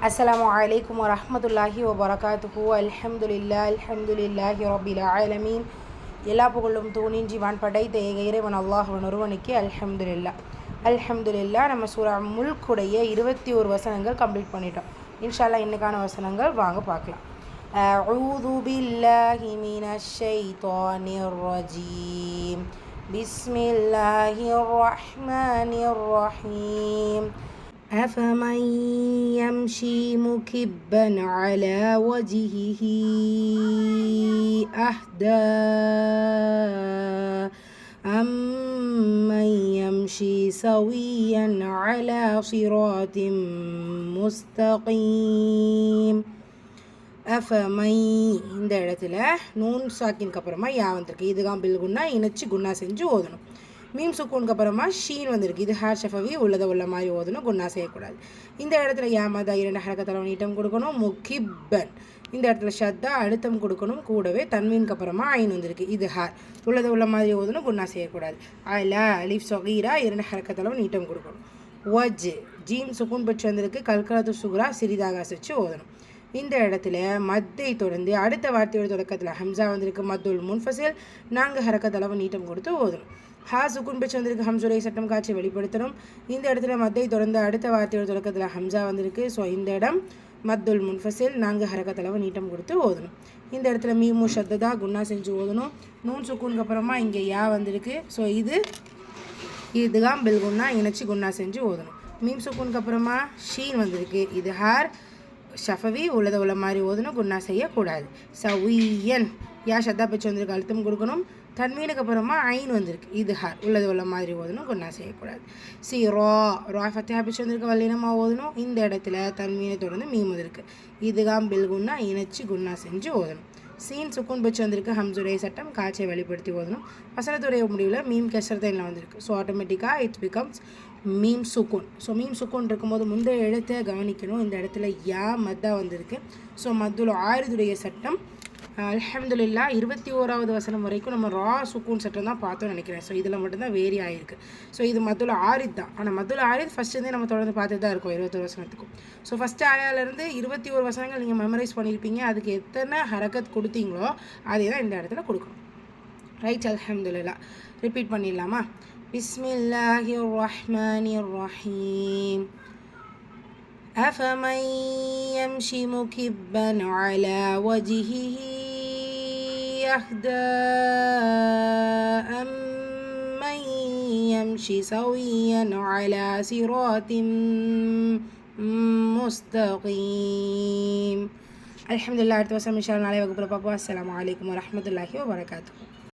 السلام عليكم ورحمة الله وبركاته. அல்ஹம்துலில்லாஹி ரப்பில் ஆலமீன். எல்லா புகழும் தூணின்றி வான் படைத்த இறைவன் அல்லாஹ்வின் ஒருவனுக்கு அல்ஹம்துலில்லாஹ். நம்ம சூரா முல்குடைய 21 வசனங்கள் கம்ப்ளீட் பண்ணிட்டோம். இன்ஷா அல்லாஹ் இன்னைக்கான வசனங்கள் வாங்க பார்க்கலாம். அஊது பில்லாஹி மினஷ் ஷைத்தானிர் ரஜீம். பிஸ்மில்லாஹிர் ரஹ்மானிர் ரஹீம். أفمن يمشي مكبا على وجهه أهدى أمن يمشي سويا على صراط مستقيم. أفمن இந்த இடத்துல நூன் சாக்கினுக்கு அப்புறமா யா வந்திருக்கு. இதுதான் பில் குன்னா இணைச்சி குன்னா செஞ்சு ஓதணும். மீம் சுக்கூனுக்கு அப்புறமா ஷீன் வந்திருக்கு. இது ஹேர் ஷஃபவி உள்ளதை உள்ள மாதிரி ஓதணும், குன்னா செய்யக்கூடாது. இந்த இடத்துல யாமதா 2 ஹரக்கத்தில் நீட்டம் கொடுக்கணும். முகிப்பன் இந்த இடத்துல ஷத்தா அழுத்தம் கொடுக்கணும். கூடவே தன்வீனுக்கு அப்புறமா ஐன் வந்திருக்கு. இது ஹேர் உள்ளதை உள்ள மாதிரி ஓதணும், குன்னா செய்யக்கூடாது. அலா அலிஃப் சொகீரா 2 ஹரக்கத்தில் நீட்டம் கொடுக்கணும். வஜ் ஜீம் சுக்கூன் பெற்று வந்திருக்கு. கல்கலத்து சுகுரா சிறிதாக அசைச்சு ஓதணும். இந்த இடத்துல மத்தை தொடர்ந்து அடுத்த வார்த்தையோட தொடக்கத்தில் ஹம்சா வந்திருக்கு. மத்துல் முன்ஃபசில் 4 ஹரக்கத்தளவு நீட்டம் கொடுத்து ஓதணும். ஹா சுக்குன் பெற்று வந்திருக்கு. ஹம்சுரை சட்டம் காட்சி வெளிப்படுத்தணும். இந்த இடத்துல மத்தை தொடர்ந்து அடுத்த வார்த்தையோட தொடக்கத்தில் ஹம்சா வந்திருக்கு. ஸோ இந்த இடம் மத்துல் முன்ஃபசில் 4 ஹரக்கத்தளவு நீட்டம் கொடுத்து ஓதணும். இந்த இடத்துல மீமு ஷத்ததா குன்னா செஞ்சு ஓதணும். நூன் சுக்குனுக்கு அப்புறமா இங்கே யா வந்திருக்கு. ஸோ இதுதான் பில் குன்னா இணைச்சி குன்னா செஞ்சு ஓதணும். மீம் சுக்குனுக்கு அப்புறமா ஷீன் வந்திருக்கு. இது ஹார் ஷஃபவி உள்ளதை உள்ள மாதிரி ஓதணும், குன்னா செய்யக்கூடாது. சவியன் யா ஷத்தா பெற்று வந்திருக்கு. அழுத்தம் கொடுக்கணும். தன்வீனுக்கு அப்புறமா ஐன் வந்திருக்கு. இது ஹார் உள்ளது உள்ள மாதிரி ஓதணும், குன்னா செய்யக்கூடாது. ரா ஃபத்தியா பெற்று வந்திருக்கு. வல்லினமாக ஓதணும். இந்த இடத்துல தன்வீனை தொடர்ந்து மீம் வந்திருக்கு. இதுதான் பில் குன்னா இணைச்சி குன்னா செஞ்சு ஓதணும். சீன் சுக்கூன் பெற்று வந்திருக்கு. ஹம்சுரை சட்டம் காட்சியை வெளிப்படுத்தி ஓதணும். வசனத்துடைய முடிவில் மீம் கெசரத்தைனில் வந்திருக்கு. ஸோ ஆட்டோமேட்டிக்காக இட் பிகம்ஸ் மீம் சுக்கூன். ஸோ மீம் சுக்கூன் இருக்கும்போது முந்தைய எழுத்தை கவனிக்கணும். இந்த இடத்துல யா மத்தா வந்திருக்கு. ஸோ மத்துல் ஆரிதுடைய சட்டம் அல்ஹம்துலில்லாஹ் 21வது வசனம் வரைக்கும் நம்ம ரா சுக்கூன் சட்டம் தான் பார்த்தோம்னு நினைக்கிறேன். ஸோ இதில் மட்டும்தான் வேரி ஆகிருக்கு. ஸோ இது மத்துல் ஆரித் தான். ஆனால் மத்துல் ஆரித் ஃபஸ்ட்டு நம்ம தொடர்ந்து பார்த்துட்டு தான் இருக்கோம் 21 வசனத்துக்கும். ஸோ ஃபஸ்ட்டு ஆயாலேருந்து 21 வசனங்கள் நீங்கள் மெமரைஸ் பண்ணியிருப்பீங்க. அதுக்கு எத்தனை ஹரக்கத் கொடுத்தீங்களோ அதே தான் இந்த இடத்துல கொடுக்கணும். ரைட், அல்ஹம்துலில்லாஹ். ரிப்பீட் பண்ணிடலாமா? பிஸ்மில்லாஹிர் ரஹ்மானிர் ரஹீம். أفمن يمشي مكبا على وجهه يهدى أمن يمشي سويا على صراط مستقيم. الحمد لله. அடுத்த வருஷம் இன்ஷா அல்லாஹ் நாளை வகுப்பில் பார்ப்போம். அஸ்ஸலாமு அலைக்கும் வரஹ்மத்துல்லாஹி வபரகாத்துஹு.